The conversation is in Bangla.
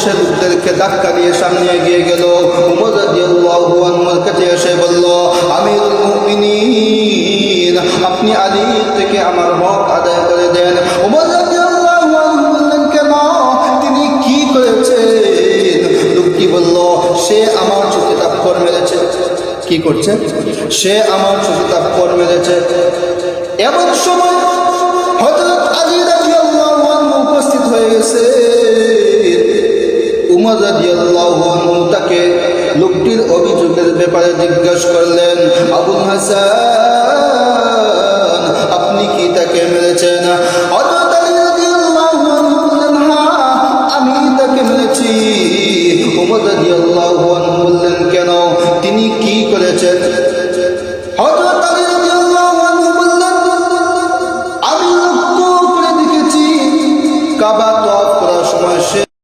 সে লোকদেরকে ধাক্কা দিয়ে সামনে এগিয়ে গেল। উমর রাদিয়াল্লাহু আনহুর কাছে এসে বলল, আমিরুল মুমিনিন, আপনি আলী থেকে আমার হক আদায় করে দেন। উমর রাদিয়াল্লাহু আনহু বললেন, কেন, তিনি কি করেছেন? লোকটি বলল, সে আমার চোখে থাপ্পড় মেরেছে। কি করছে? সে আমার চোখে থাপ্পড় মেরেছে। এমন সময় হযরত আলী রাদিয়াল্লাহু আনহু উপস্থিত হয়ে গেছে। উমর রাদিয়াল্লাহু আনহু তাকে লোকটির অভিযোগের ব্যাপারে জিজ্ঞাসা করলেন, আবুল হাসান, আপনি কি তাকে মেরেছেন? হযরত আলী রাদিয়াল্লাহু আনহু বললেন, হ্যাঁ, আমি তাকে মেরেছি। উমর রাদিয়াল্লাহু আনহু বললেন, কেন, তিনি কি করেছেন? হযরত আলী রাদিয়াল্লাহু আনহু বললেন, আমি লক্ষ্য করে দেখেছি কাবা